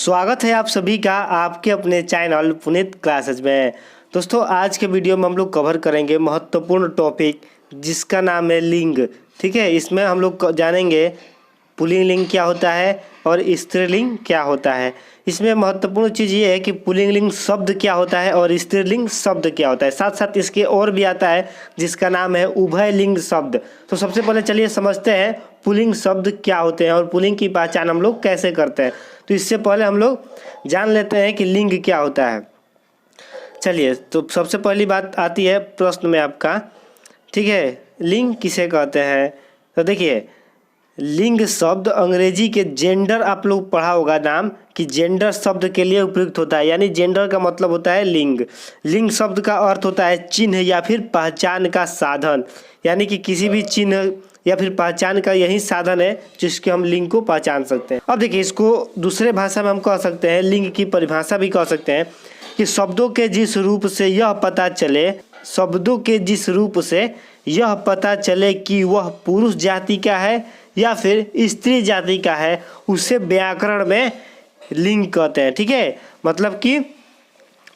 स्वागत है आप सभी का आपके अपने चैनल पुनीत क्लासेज में। दोस्तों आज के वीडियो में हम लोग कवर करेंगे महत्वपूर्ण टॉपिक जिसका नाम है लिंग। ठीक है, इसमें हम लोग जानेंगे पुल्लिंग लिंग क्या होता है और स्त्रीलिंग क्या होता है। इसमें महत्वपूर्ण चीज़ ये है कि पुल्लिंग लिंग शब्द क्या होता है और स्त्रीलिंग शब्द क्या होता है। साथ साथ इसके और भी आता है जिसका नाम है उभय लिंग शब्द। तो सबसे पहले चलिए समझते हैं पुल्लिंग शब्द क्या होते हैं और पुल्लिंग की पहचान हम लोग कैसे करते हैं। तो इससे पहले हम लोग जान लेते हैं कि लिंग क्या होता है। चलिए, तो सबसे पहली बात आती है प्रश्न में आपका। ठीक है, लिंग किसे कहते हैं। तो देखिए, लिंग शब्द अंग्रेजी के जेंडर आप लोग पढ़ा होगा नाम कि जेंडर शब्द के लिए उपयुक्त होता है, यानी जेंडर का मतलब होता है लिंग। लिंग शब्द का अर्थ होता है चिन्ह या फिर पहचान का साधन, यानी कि किसी भी चिन्ह या फिर पहचान का यही साधन है जिसके हम लिंग को पहचान सकते हैं। अब देखिए, इसको दूसरे भाषा में हम कह सकते हैं, लिंग की परिभाषा भी कह सकते हैं कि शब्दों के जिस रूप से यह पता चले कि वह पुरुष जाति का है या फिर स्त्री जाति का है, उसे व्याकरण में लिंग कहते हैं। ठीक है, मतलब कि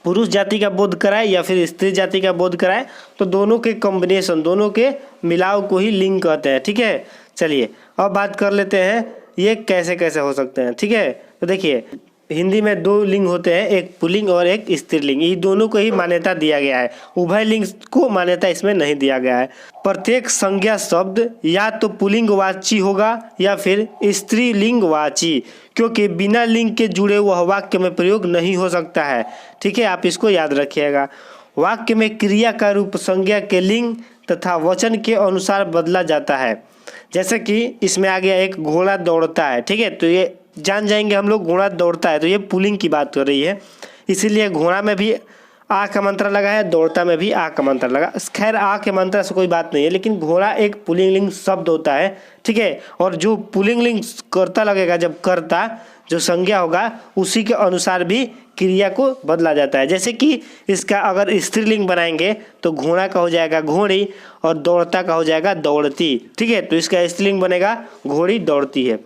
पुरुष जाति का बोध कराए या फिर स्त्री जाति का बोध कराए, तो दोनों के कॉम्बिनेशन, दोनों के मिलाव को ही लिंग कहते हैं। ठीक है, चलिए अब बात कर लेते हैं ये कैसे कैसे हो सकते हैं। ठीक है, तो देखिए हिंदी में दो लिंग होते हैं, एक पुल्लिंग और एक स्त्रीलिंग। ये दोनों को ही मान्यता दिया गया है, उभय लिंग को मान्यता इसमें नहीं दिया गया है। प्रत्येक संज्ञा शब्द या तो पुल्लिंगवाची होगा या फिर स्त्रीलिंगवाची, क्योंकि बिना लिंग के जुड़े वह वाक्य में प्रयोग नहीं हो सकता है। ठीक है, आप इसको याद रखिएगा। वाक्य में क्रिया का रूप संज्ञा के लिंग तथा वचन के अनुसार बदला जाता है। जैसे कि इसमें आ गया एक घोड़ा दौड़ता है। ठीक है, तो ये जान जाएंगे हम लोग घोड़ा दौड़ता है, तो ये पुल्लिंग की बात कर रही है, इसीलिए घोड़ा में भी आ का मंत्र लगा है, दौड़ता में भी आ का मंत्र लगा। खैर आ के मंत्र से कोई बात नहीं है, लेकिन घोड़ा एक पुल्लिंग लिंग शब्द होता है। ठीक है, और जो पुल्लिंग लिंग कर्ता लगेगा, जब कर्ता जो संज्ञा होगा उसी के अनुसार भी क्रिया को बदला जाता है। जैसे कि इसका अगर स्त्रीलिंग बनाएंगे तो घोड़ा का हो जाएगा घोड़ी और दौड़ता का हो जाएगा दौड़ती। ठीक है, तो इसका स्त्रीलिंग बनेगा घोड़ी दौड़ती है।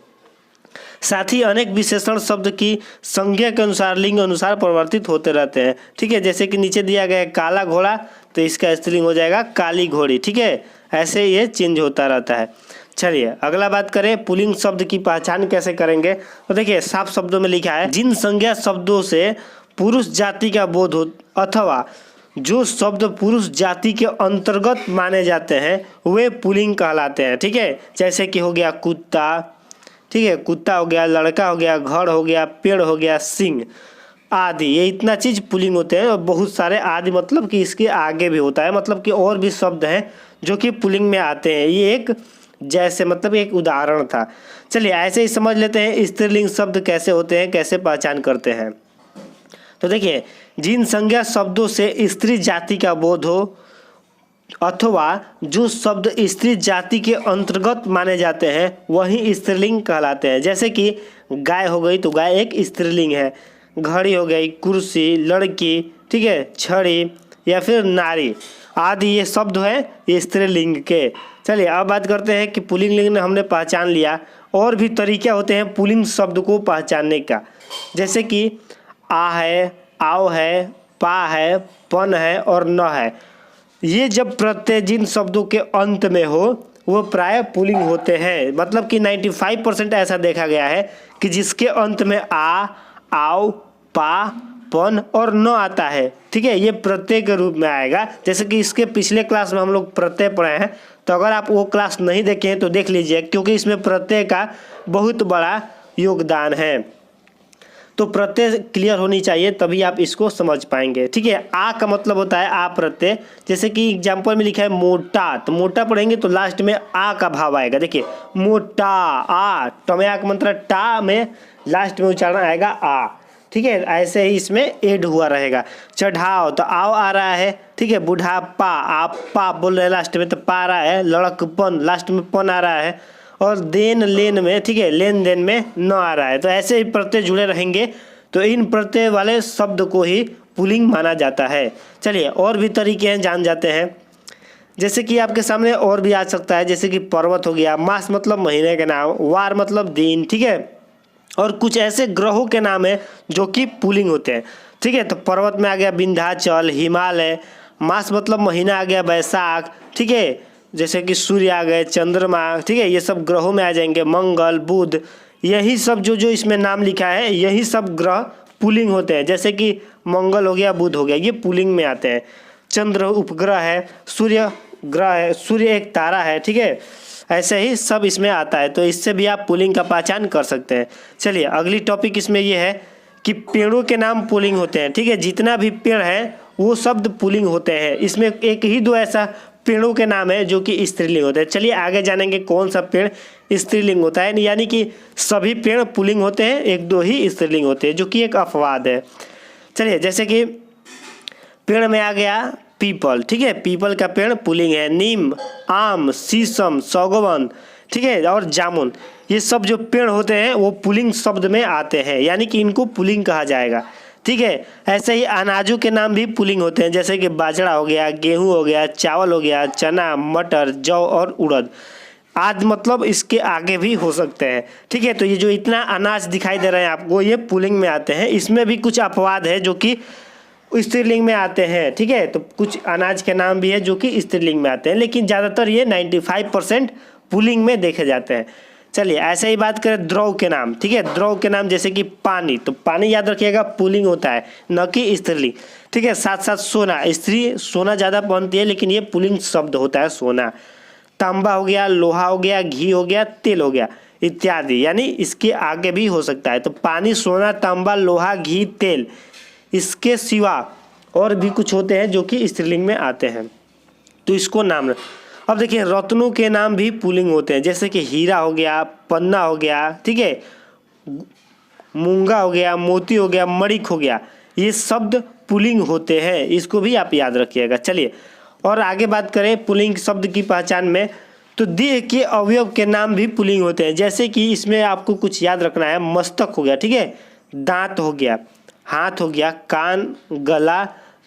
साथ ही अनेक विशेषण शब्द की संज्ञा के अनुसार लिंग अनुसार परिवर्तित होते रहते हैं। ठीक है, जैसे कि नीचे दिया गया है काला घोड़ा, तो इसका स्त्रीलिंग हो जाएगा काली घोड़ी। ठीक है, ऐसे ये चेंज होता रहता है। चलिए अगला बात करें, पुल्लिंग शब्द की पहचान कैसे करेंगे। तो देखिए साफ शब्दों में लिखा है, जिन संज्ञा शब्दों से पुरुष जाति का बोध हो अथवा जो शब्द पुरुष जाति के अंतर्गत माने जाते हैं वे पुल्लिंग कहलाते हैं। ठीक है, जैसे कि हो गया कुत्ता, ठीक है, कुत्ता हो गया, लड़का हो गया, घर हो गया, पेड़ हो गया, सिंह आदि, ये इतना चीज पुल्लिंग होते हैं। और बहुत सारे आदि मतलब कि इसके आगे भी होता है, मतलब कि और भी शब्द हैं जो कि पुल्लिंग में आते हैं। ये एक जैसे मतलब एक उदाहरण था। चलिए ऐसे ही समझ लेते हैं स्त्रीलिंग शब्द कैसे होते हैं, कैसे पहचान करते हैं। तो देखिए, जिन संज्ञा शब्दों से स्त्री जाति का बोध हो अथवा जो शब्द स्त्री जाति के अंतर्गत माने जाते हैं वही स्त्रीलिंग कहलाते हैं। जैसे कि गाय हो गई, तो गाय एक स्त्रीलिंग है। घड़ी हो गई, कुर्सी, लड़की, ठीक है, छड़ी या फिर नारी आदि, ये शब्द है ये स्त्रीलिंग के। चलिए अब बात करते हैं कि पुल्लिंग लिंग ने हमने पहचान लिया, और भी तरीके होते हैं पुल्लिंग शब्द को पहचानने का। जैसे कि आ है, आओ है, पा है, पन है और न है। ये जब प्रत्यय जिन शब्दों के अंत में हो वो प्राय पुल्लिंग होते हैं। मतलब कि 95% ऐसा देखा गया है कि जिसके अंत में आ, आओ, पा, पन और न आता है, ठीक है, ये प्रत्यय के रूप में आएगा। जैसे कि इसके पिछले क्लास में हम लोग प्रत्यय पढ़े हैं, तो अगर आप वो क्लास नहीं देखे हैं तो देख लीजिए, क्योंकि इसमें प्रत्यय का बहुत बड़ा योगदान है। तो प्रत्यय क्लियर होनी चाहिए तभी आप इसको समझ पाएंगे। ठीक है, आ का मतलब होता है आ प्रत्यय। जैसे कि एग्जाम्पल में लिखा है मोटा, तो मोटा पढ़ेंगे तो लास्ट में आ का भाव आएगा। देखिए मोटा, आ टमया का मंत्र टा में लास्ट में उच्चारण आएगा आ। ठीक है, ऐसे ही इसमें एड हुआ रहेगा। चढ़ाओ, तो आओ आ रहा है। ठीक है, बुढ़ापा, आप पा बोल रहे हैं लास्ट में, तो पा आ रहा है। लड़कपन, लास्ट में पन आ रहा है। और देन लेन में, ठीक है, लेन देन में न आ रहा है। तो ऐसे ही प्रत्यय जुड़े रहेंगे, तो इन प्रत्यय वाले शब्द को ही पुल्लिंग माना जाता है। चलिए और भी तरीके हैं, जान जाते हैं। जैसे कि आपके सामने और भी आ सकता है, जैसे कि पर्वत हो गया, मास मतलब महीने का नाम, वार मतलब दिन। ठीक है, और कुछ ऐसे ग्रहों के नाम है जो कि पुल्लिंग होते हैं। ठीक है, तो पर्वत में आ गया विंध्याचल, हिमालय, मास मतलब महीना आ गया वैशाख। ठीक है, जैसे कि सूर्य आ गए, चंद्रमा। ठीक है, ये सब ग्रहों में आ जाएंगे, मंगल, बुध, यही सब जो जो इसमें नाम लिखा है यही सब ग्रह पुल्लिंग होते हैं। जैसे कि मंगल हो गया, बुध हो गया, ये पुल्लिंग में आते हैं। चंद्र उपग्रह है, सूर्य ग्रह है, सूर्य एक तारा है। ठीक है, ऐसे ही सब इसमें आता है, तो इससे भी आप पुल्लिंग का पहचान कर सकते हैं। चलिए अगली टॉपिक इसमें ये है कि पेड़ों के नाम पुल्लिंग होते हैं। ठीक है, जितना भी पेड़ है वो शब्द पुल्लिंग होते हैं। इसमें एक ही दो ऐसा पेड़ों के नाम है जो कि स्त्रीलिंग होते हैं। चलिए आगे जानेंगे कौन सा पेड़ स्त्रीलिंग होता है, यानी कि सभी पेड़ पुल्लिंग होते हैं, एक दो ही स्त्रीलिंग होते हैं, जो कि एक अपवाद है। चलिए जैसे कि पेड़ में आ गया पीपल। ठीक है, पीपल का पेड़ पुल्लिंग है। नीम, आम, शीशम, सागवान, ठीक है, और जामुन, ये सब जो पेड़ होते हैं वो पुल्लिंग शब्द में आते हैं, यानी कि इनको पुल्लिंग कहा जाएगा। ठीक है, ऐसे ही अनाजों के नाम भी पुल्लिंग होते हैं, जैसे कि बाजरा हो गया, गेहूं हो गया, चावल हो गया, चना, मटर, जौ और उड़द। आज मतलब इसके आगे भी हो सकते हैं। ठीक है, तो ये जो इतना अनाज दिखाई दे रहे हैं आपको, ये पुल्लिंग में आते हैं। इसमें भी कुछ अपवाद है जो कि स्त्रीलिंग में आते हैं। ठीक है, तो कुछ अनाज के नाम भी है जो कि स्त्रीलिंग में आते हैं, लेकिन ज़्यादातर ये 95% पुल्लिंग में देखे जाते हैं। चलिए ऐसे ही बात करें द्रव के नाम। ठीक है, द्रव के नाम जैसे कि पानी, तो पानी याद रखिएगा पुल्लिंग होता है, न कि स्त्रीलिंग। ठीक है, साथ साथ सोना, स्त्री सोना ज़्यादा पहनती है, लेकिन ये पुल्लिंग शब्द होता है सोना। तांबा हो गया, लोहा हो गया, घी हो गया, तेल हो गया इत्यादि, यानी इसके आगे भी हो सकता है। तो पानी, सोना, तांबा, लोहा, घी, तेल, इसके सिवा और भी कुछ होते हैं जो कि स्त्रीलिंग में आते हैं, तो इसको नाम। अब देखिए रत्नों के नाम भी पुल्लिंग होते हैं, जैसे कि हीरा हो गया, पन्ना हो गया, ठीक है, मूंगा हो गया, मोती हो गया, मणिक हो गया, ये शब्द पुल्लिंग होते हैं, इसको भी आप याद रखिएगा। चलिए और आगे बात करें पुल्लिंग शब्द की पहचान में, तो देह के अवयव के नाम भी पुल्लिंग होते हैं। जैसे कि इसमें आपको कुछ याद रखना है, मस्तक हो गया, ठीक है, दांत हो गया, हाथ हो गया, कान, गला,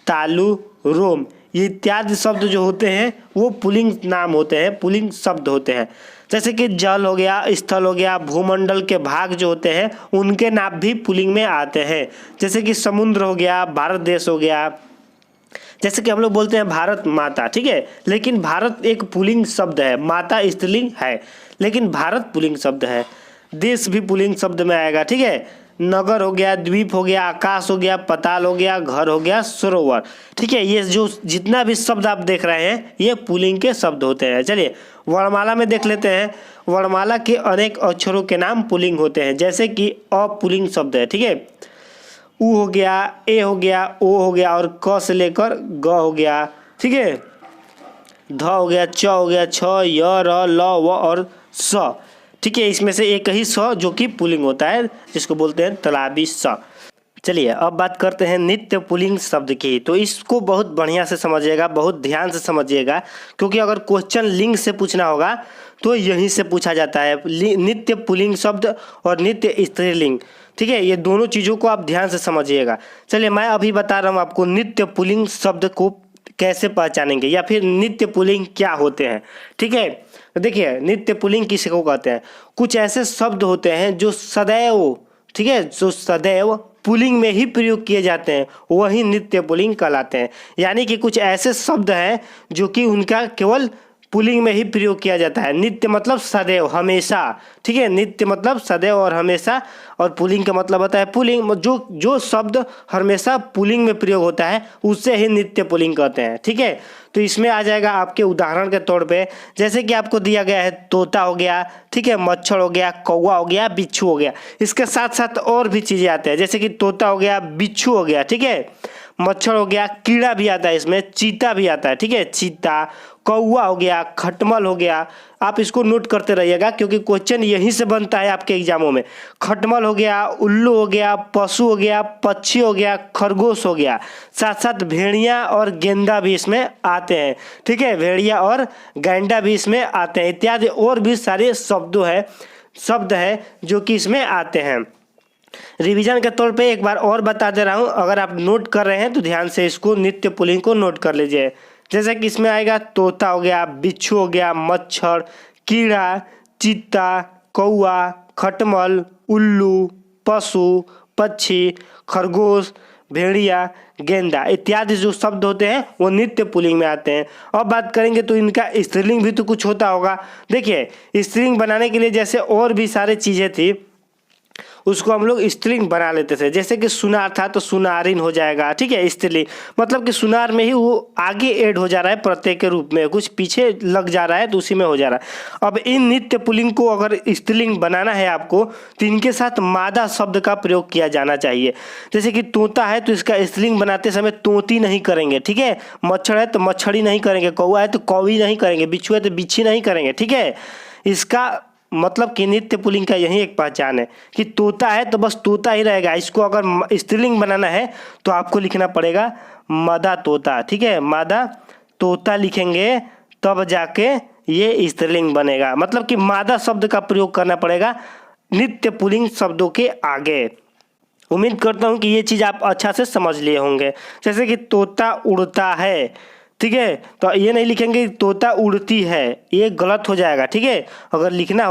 तालू, रोम, ये इत्यादि शब्द जो होते हैं वो पुल्लिंग नाम होते हैं, पुल्लिंग शब्द होते हैं। जैसे कि जल हो गया, स्थल हो गया, भूमंडल के भाग जो होते हैं उनके नाम भी पुल्लिंग में आते हैं। जैसे कि समुद्र हो गया, भारत देश हो गया, जैसे कि हम लोग बोलते हैं भारत माता। ठीक है, लेकिन भारत एक पुल्लिंग शब्द है, माता स्त्रीलिंग है, लेकिन भारत पुल्लिंग शब्द है। देश भी पुल्लिंग शब्द में आएगा। ठीक है, नगर हो गया, द्वीप हो गया, आकाश हो गया, पताल हो गया, घर हो गया, सरोवर। ठीक है, ये जो जितना भी शब्द आप देख रहे हैं ये पुल्लिंग के शब्द होते हैं। चलिए वर्णमाला में देख लेते हैं। वर्णमाला के अनेक अक्षरों के नाम पुल्लिंग होते हैं, जैसे कि अ पुल्लिंग शब्द है। ठीक है, उ हो गया, ए हो गया, ओ हो गया, और क से लेकर ग हो गया। ठीक है, ध हो गया, च हो गया, छ, य, र, ल, व और स। ठीक है, इसमें से एक ही स जो कि पुल्लिंग होता है, जिसको बोलते हैं तालाबी स। चलिए अब बात करते हैं नित्य पुल्लिंग शब्द की। तो इसको बहुत बढ़िया से समझिएगा, बहुत ध्यान से समझिएगा, क्योंकि अगर क्वेश्चन लिंग से पूछना होगा तो यहीं से पूछा जाता है, नित्य पुल्लिंग शब्द और नित्य स्त्रीलिंग। ठीक है, ये दोनों चीज़ों को आप ध्यान से समझिएगा। चलिए मैं अभी बता रहा हूँ आपको नित्य पुल्लिंग शब्द को कैसे पहचानेंगे, या फिर नित्य पुल्लिंग क्या होते हैं। ठीक है, तो देखिए नित्य पुल्लिंग किसको कहते हैं। कुछ ऐसे शब्द होते हैं जो सदैव, ठीक है, जो सदैव पुल्लिंग में ही प्रयोग किए जाते हैं, वही नित्य पुल्लिंग कहलाते हैं। यानी कि कुछ ऐसे शब्द हैं जो कि उनका केवल पुल्लिंग में ही प्रयोग किया जाता है। नित्य मतलब सदैव, हमेशा। ठीक है, नित्य मतलब सदैव और हमेशा, और पुल्लिंग का मतलब होता है पुल्लिंग। जो शब्द हमेशा पुल्लिंग में प्रयोग होता है उससे ही नित्य पुल्लिंग कहते हैं। ठीक है, तो इसमें आ जाएगा आपके उदाहरण के तौर पे, जैसे कि आपको दिया गया है तोता हो गया, ठीक है, मच्छर हो गया, कौवा हो गया, बिच्छू हो गया। इसके साथ साथ और भी चीज़ें आते हैं, जैसे कि तोता हो गया, बिच्छू हो गया, ठीक है, मच्छर हो गया, कीड़ा भी आता है इसमें, चीता भी आता है। ठीक है, चीता, कौवा हो गया, खटमल हो गया। आप इसको नोट करते रहिएगा क्योंकि क्वेश्चन यहीं से बनता है आपके एग्जामों में। खटमल हो गया, उल्लू हो गया, पशु हो गया, पक्षी हो गया, खरगोश हो गया। साथ साथ भेड़िया और गेंदा भी इसमें आते हैं। ठीक है, भेड़िया और गैंडा भी इसमें आते हैं, इत्यादि और भी सारे शब्द है जो कि इसमें आते हैं। रिवीजन के तौर पे एक बार और बता दे रहा हूँ, अगर आप नोट कर रहे हैं तो ध्यान से इसको नित्य पुल्लिंग को नोट कर लीजिए। जैसे कि इसमें आएगा तोता हो गया, बिच्छू हो गया, मच्छर, कीड़ा, चीता, कौवा, खटमल, उल्लू, पशु, पक्षी, खरगोश, भेड़िया, गेंदा इत्यादि जो शब्द होते हैं वो नित्य पुल्लिंग में आते हैं। अब बात करेंगे तो इनका स्त्रीलिंग भी तो कुछ होता होगा। देखिए स्त्रीलिंग बनाने के लिए जैसे और भी सारी चीज़ें थी उसको हम लोग स्त्रीलिंग बना लेते थे। जैसे कि सुनार था तो सुनारिन हो जाएगा, ठीक है। स्त्रीलिंग मतलब कि सुनार में ही वो आगे ऐड हो जा रहा है प्रत्यय के रूप में, कुछ पीछे लग जा रहा है तो उसी में हो जा रहा है। अब इन नित्य पुल्लिंग को अगर स्त्रीलिंग बनाना है आपको तो इनके साथ मादा शब्द का प्रयोग किया जाना चाहिए। जैसे कि तोता है तो इसका स्त्रीलिंग बनाते समय तोती नहीं करेंगे, ठीक है। मच्छर है तो मच्छरी नहीं करेंगे, कौवा है तो कौवी नहीं करेंगे, बिच्छू है तो बिच्छी नहीं करेंगे, ठीक है। इसका मतलब कि नित्य पुल्लिंग का यही एक पहचान है कि तोता है तो बस तोता ही रहेगा। इसको अगर स्त्रीलिंग बनाना है तो आपको लिखना पड़ेगा मादा तोता, ठीक है। मादा तोता लिखेंगे तब जाके ये स्त्रीलिंग बनेगा। मतलब कि मादा शब्द का प्रयोग करना पड़ेगा नित्य पुल्लिंग शब्दों के आगे। उम्मीद करता हूँ कि ये चीज़ आप अच्छा से समझ लिए होंगे। जैसे कि तोता उड़ता है, ठीक है, तो ये नहीं लिखेंगे तोता उड़ती है, ये गलत हो जाएगा, ठीक है। अगर लिखना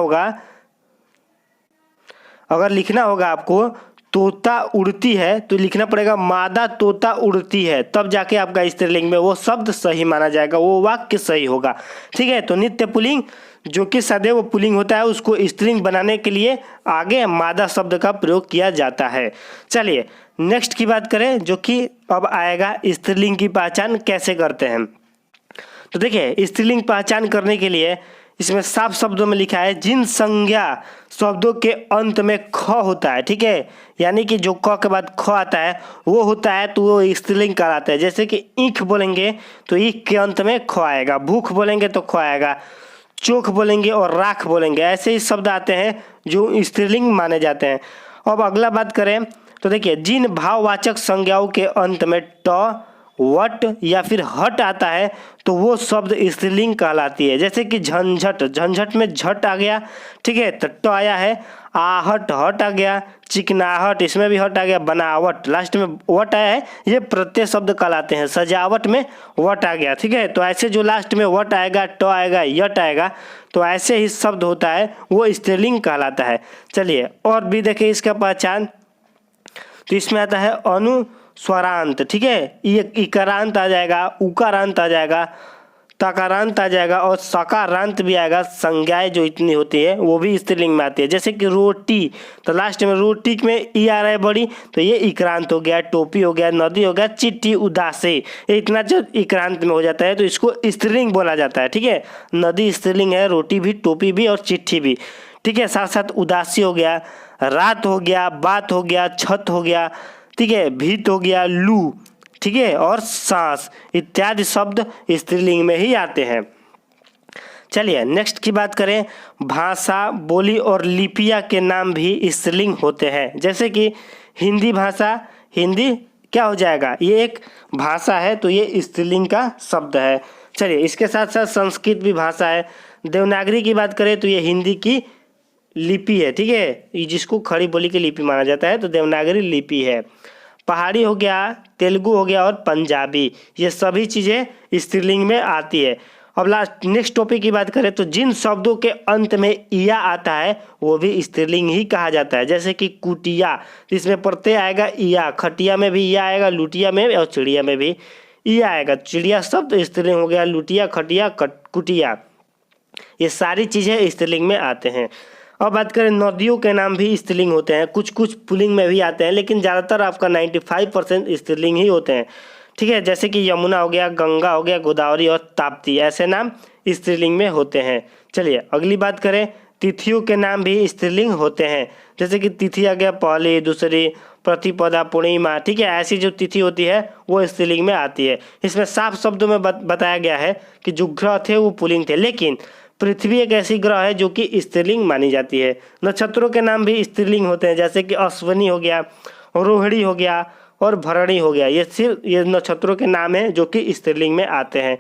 होगा आपको तोता उड़ती है तो लिखना पड़ेगा मादा तोता उड़ती है, तब जाके आपका स्त्रीलिंग में वो शब्द सही माना जाएगा, वो वाक्य सही होगा, ठीक है। तो नित्य पुल्लिंग जो कि सदैव पुल्लिंग होता है उसको स्त्रीलिंग बनाने के लिए आगे मादा शब्द का प्रयोग किया जाता है। चलिए नेक्स्ट की बात करें जो कि अब आएगा स्त्रीलिंग की पहचान कैसे करते हैं। तो देखिए स्त्रीलिंग पहचान करने के लिए इसमें साफ शब्दों में लिखा है जिन संज्ञा शब्दों के अंत में ख होता है, ठीक है, यानी कि जो क के बाद ख आता है वो होता है तो वो स्त्रीलिंग कहलाता है। जैसे कि ईख बोलेंगे तो ईख के अंत में ख आएगा, भूख बोलेंगे तो ख आएगा, चोख बोलेंगे और राख बोलेंगे, ऐसे ही शब्द आते हैं जो स्त्रीलिंग माने जाते हैं। अब अगला बात करें तो देखिए जिन भाववाचक संज्ञाओं के अंत में ट, वट या फिर हट आता है तो वो शब्द स्त्रीलिंग कहलाती है। जैसे कि झंझट, झंझट में झट आ गया, ठीक है, तो ट आया है। आहट, हट आ गया। चिकनाहट, इसमें भी हट आ गया। बनावट, लास्ट में वट आया है, ये प्रत्यय शब्द कहलाते हैं। सजावट में वट आ गया, ठीक है। तो ऐसे जो लास्ट में वट आएगा, ट आएगा, यट आएगा, तो ऐसे ही शब्द होता है वो स्त्रीलिंग कहलाता है। चलिए और भी देखिए इसका पहचान, तो इसमें आता है अनुस्वरांत, ठीक है, इकारांत आ जाएगा, उकारांत आ जाएगा, तकारांत आ जाएगा और सकारांत भी आएगा। संज्ञाएं जो इतनी होती है वो भी स्त्रीलिंग में आती है। जैसे कि रोटी, तो लास्ट में रोटी में ई आ रहा है बड़ी, तो ये इक्रांत हो गया। टोपी हो गया, नदी हो गया, चिट्ठी, उदासी, ये इतना जो इक्रांत में हो जाता है तो इसको स्त्रीलिंग बोला जाता है, ठीक है। नदी स्त्रीलिंग है, रोटी भी, टोपी भी और चिट्ठी भी, ठीक है। साथ साथ उदासी हो गया, रात हो गया, बात हो गया, छत हो गया, ठीक है, भीत हो गया, लू, ठीक है, और सांस इत्यादि शब्द स्त्रीलिंग में ही आते हैं। चलिए नेक्स्ट की बात करें, भाषा, बोली और लिपियां के नाम भी स्त्रीलिंग होते हैं। जैसे कि हिंदी भाषा, हिंदी क्या हो जाएगा, ये एक भाषा है तो ये स्त्रीलिंग का शब्द है। चलिए इसके साथ साथ संस्कृत भी भाषा है। देवनागरी की बात करें तो ये हिंदी की लिपि है, ठीक है, ये जिसको खड़ी बोली की लिपि माना जाता है तो देवनागरी लिपि है। पहाड़ी हो गया, तेलुगु हो गया और पंजाबी, ये सभी चीज़ें स्त्रीलिंग में आती है। अब लास्ट नेक्स्ट टॉपिक की बात करें तो जिन शब्दों के अंत में इया आता है वो भी स्त्रीलिंग ही कहा जाता है। जैसे कि कुटिया, इसमें प्रत्यय आएगा इया, खटिया में भी इया आएगा, लुटिया में और चिड़िया में भी इया आएगा। चिड़िया शब्द स्त्रीलिंग हो गया, लुटिया, खटिया, कुटिया, ये सारी चीज़ें स्त्रीलिंग में आते हैं। अब बात करें नदियों के नाम भी स्त्रीलिंग होते हैं, कुछ कुछ पुल्लिंग में भी आते हैं लेकिन ज़्यादातर आपका 95% स्त्रीलिंग ही होते हैं, ठीक है। जैसे कि यमुना हो गया, गंगा हो गया, गोदावरी और ताप्ती, ऐसे नाम स्त्रीलिंग में होते हैं। चलिए अगली बात करें, तिथियों के नाम भी स्त्रीलिंग होते हैं। जैसे कि तिथि आ गया पहली, दूसरी, प्रतिपदा, पूर्णिमा, ठीक है, ऐसी जो तिथि होती है वो स्त्रीलिंग में आती है। इसमें साफ शब्दों में बताया गया है कि जो ग्रह थे वो पुल्लिंग थे, लेकिन पृथ्वी एक ऐसी ग्रह है जो कि स्त्रीलिंग मानी जाती है। नक्षत्रों के नाम भी स्त्रीलिंग होते हैं। जैसे कि अश्विनी हो गया, रोहिणी हो गया और भरणी हो गया, ये सिर्फ ये नक्षत्रों के नाम हैं जो कि स्त्रीलिंग में आते हैं।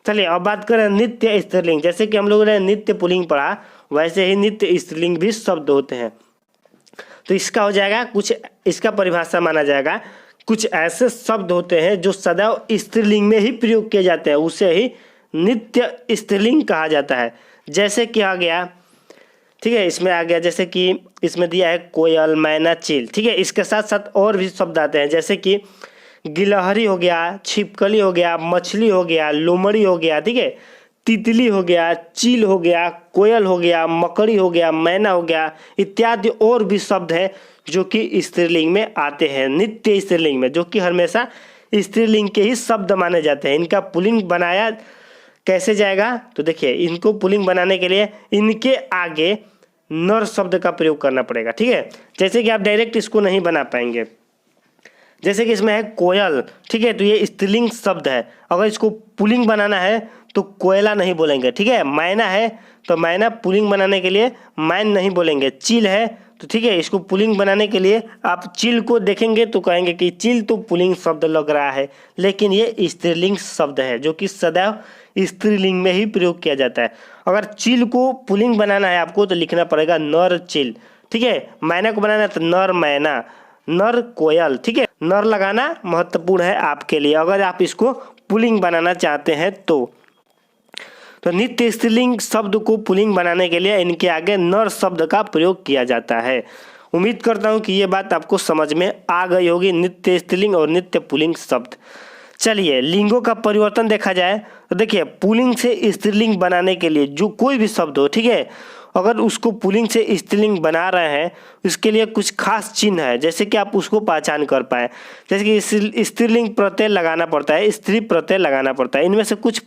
चलिए अब बात करें नित्य स्त्रीलिंग। जैसे कि हम लोगों ने नित्य पुल्लिंग पढ़ा वैसे ही नित्य स्त्रीलिंग भी शब्द होते हैं। तो इसका हो जाएगा कुछ, इसका परिभाषा माना जाएगा कुछ ऐसे शब्द होते हैं जो सदैव स्त्रीलिंग में ही प्रयोग किए जाते हैं, उसे ही नित्य स्त्रीलिंग कहा जाता है। जैसे कि आ गया ठीक है। इसमें आ गया जैसे कि इसमें दिया है कोयल, मैना, चील। ठीक है। इसके साथ साथ और भी शब्द आते हैं जैसे कि गिलहरी हो गया, छिपकली हो गया, मछली हो गया, लोमड़ी हो गया, ठीक है, तितली हो गया, चील हो गया, कोयल हो गया, मकड़ी हो गया, मैना हो गया इत्यादि और भी शब्द हैं जो कि स्त्रीलिंग में आते हैं, नित्य स्त्रीलिंग में, जो कि हमेशा स्त्रीलिंग के ही शब्द माने जाते हैं। इनका पुल्लिंग बनाया कैसे जाएगा तो देखिए, इनको पुल्लिंग बनाने के लिए इनके आगे नर शब्द का प्रयोग करना पड़ेगा। ठीक है। जैसे कि आप डायरेक्ट इसको नहीं बना पाएंगे। जैसे कि इसमें है कोयल, ठीक है, तो ये स्त्रीलिंग शब्द है। अगर इसको पुल्लिंग बनाना है तो कोयला नहीं बोलेंगे। ठीक है। मैना है तो मैना पुल्लिंग बनाने के लिए मैन नहीं बोलेंगे। चील है तो ठीक है, इसको पुल्लिंग बनाने के लिए आप चील को देखेंगे तो कहेंगे कि चील तो पुल्लिंग शब्द लग रहा है, लेकिन ये स्त्रीलिंग शब्द है जो कि सदैव स्त्रीलिंग में ही प्रयोग किया जाता है। अगर चील को पुल्लिंग बनाना है आपको तो लिखना पड़ेगा नर चील। ठीक है। मैना को बनाना है तो नर मैना, नर कोयल। ठीक है। नर लगाना महत्वपूर्ण है आपके लिए अगर आप इसको पुल्लिंग बनाना चाहते हैं तो नित्य स्त्रीलिंग शब्द को पुल्लिंग बनाने के लिए इनके आगे नर शब्द का प्रयोग किया जाता है। उम्मीद करता हूं कि ये बात आपको समझ में आ गई होगी, नित्य स्त्रीलिंग और नित्य पुल्लिंग शब्द। चलिए, लिंगों का परिवर्तन देखा जाए तो देखिए, पुल्लिंग से स्त्रीलिंग बनाने के लिए जो कोई भी शब्द हो, ठीक है, अगर उसको पुल्लिंग से स्त्रीलिंग बना रहे हैं उसके लिए कुछ खास चिन्ह है जैसे कि आप उसको पहचान कर पाए। जैसे कि स्त्रीलिंग प्रत्यय लगाना पड़ता है, स्त्री प्रत्यय लगाना पड़ता है। इनमें से कुछ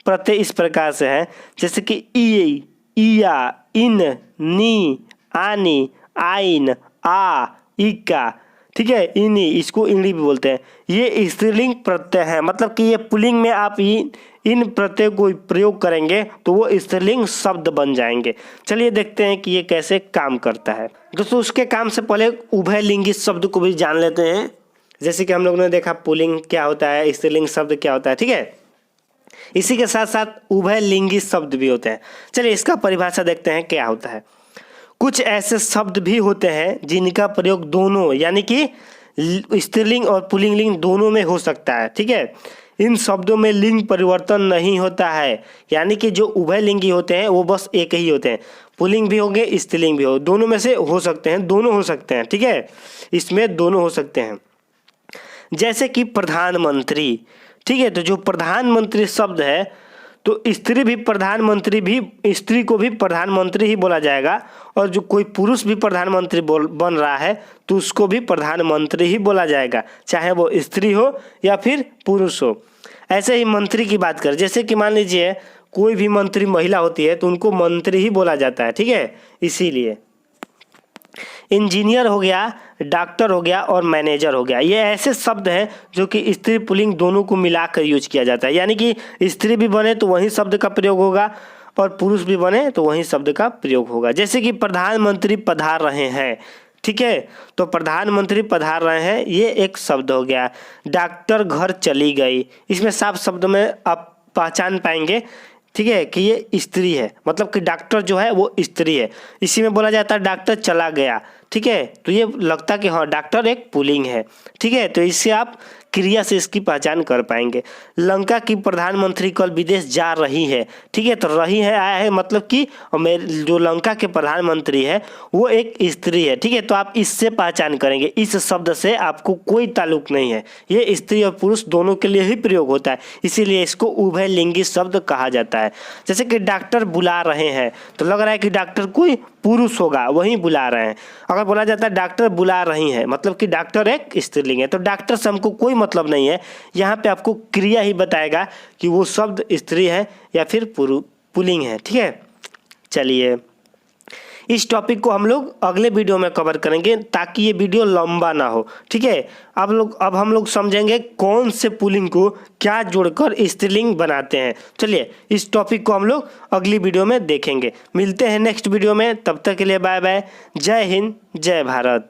प्रत्यय इस प्रकार से हैं जैसे कि ई, इया, इन, नी, आनी, आइन, आ, इका। ठीक है। इनी, इसको इणी भी बोलते हैं। ये स्त्रीलिंग प्रत्यय है, मतलब कि ये पुल्लिंग में आप इन प्रत्यय को प्रयोग करेंगे तो वो स्त्रीलिंग शब्द बन जाएंगे। चलिए देखते हैं कि ये कैसे काम करता है। दोस्तों, उसके काम से पहले उभयलिंगी शब्द को भी जान लेते हैं। जैसे कि हम लोगों ने देखा पुल्लिंग क्या होता है, स्त्रीलिंग शब्द क्या होता है। ठीक है। इसी के साथ साथ उभयलिंगी शब्द भी होते हैं। चलिए इसका परिभाषा देखते हैं क्या होता है। कुछ ऐसे शब्द भी होते हैं जिनका प्रयोग दोनों यानी कि स्त्रीलिंग और पुल्लिंग लिंग दोनों में हो सकता है। ठीक है। इन शब्दों में लिंग परिवर्तन नहीं होता है, यानी कि जो उभयलिंगी होते हैं वो बस एक ही होते हैं, पुल्लिंग भी होंगे स्त्रीलिंग भी हो, दोनों में से हो सकते हैं, दोनों हो सकते हैं। ठीक है। इसमें दोनों हो सकते हैं। जैसे कि प्रधानमंत्री। ठीक है। तो जो प्रधानमंत्री शब्द है तो स्त्री को भी प्रधानमंत्री ही बोला जाएगा, और जो कोई पुरुष भी प्रधानमंत्री बन रहा है तो उसको भी प्रधानमंत्री ही बोला जाएगा, चाहे वो स्त्री हो या फिर पुरुष हो। ऐसे ही मंत्री की बात करें, जैसे कि मान लीजिए कोई भी मंत्री महिला होती है तो उनको मंत्री ही बोला जाता है। ठीक है। इसीलिए इंजीनियर हो गया, डॉक्टर हो गया और मैनेजर हो गया, ये ऐसे शब्द हैं जो कि स्त्री पुल्लिंग दोनों को मिलाकर यूज किया जाता है। यानी कि स्त्री भी बने तो वही शब्द का प्रयोग होगा और पुरुष भी बने तो वही शब्द का प्रयोग होगा। जैसे कि प्रधानमंत्री पधार रहे हैं। ठीक है। तो प्रधानमंत्री पधार रहे हैं ये एक शब्द हो गया। डॉक्टर घर चली गई, इसमें साफ शब्द में आप पहचान पाएंगे, ठीक है, कि ये स्त्री है, मतलब कि डॉक्टर जो है वो स्त्री है। इसी में बोला जाता है डॉक्टर चला गया। ठीक है। तो ये लगता कि हाँ डॉक्टर एक पुल्लिंग है। ठीक है। तो इससे आप क्रिया से इसकी पहचान कर पाएंगे। लंका की प्रधानमंत्री कल विदेश जा रही है। ठीक है। तो रही है आया है मतलब कि जो लंका के प्रधानमंत्री है वो एक स्त्री है। ठीक है। तो आप इससे पहचान करेंगे, इस शब्द से आपको कोई ताल्लुक नहीं है, ये स्त्री और पुरुष दोनों के लिए ही प्रयोग होता है, इसीलिए इसको उभयलिंगी शब्द कहा जाता है। जैसे कि डॉक्टर बुला रहे हैं तो लग रहा है कि डॉक्टर कोई पुरुष होगा, वही बुला रहे हैं। अगर बोला जाता है डॉक्टर बुला रही है मतलब कि डॉक्टर एक स्त्रीलिंग है। तो डॉक्टर से हमको कोई मतलब नहीं है, यहाँ पे आपको क्रिया ही बताएगा कि वो शब्द स्त्री है या फिर पुल्लिंग है। ठीक है। चलिए इस टॉपिक को हम लोग अगले वीडियो में कवर करेंगे ताकि ये वीडियो लंबा ना हो। ठीक है। अब हम लोग समझेंगे कौन से पुल्लिंग को क्या जोड़कर स्त्रीलिंग बनाते हैं। चलिए इस टॉपिक को हम लोग अगली वीडियो में देखेंगे। मिलते हैं नेक्स्ट वीडियो में, तब तक के लिए बाय बाय। जय हिंद, जय भारत।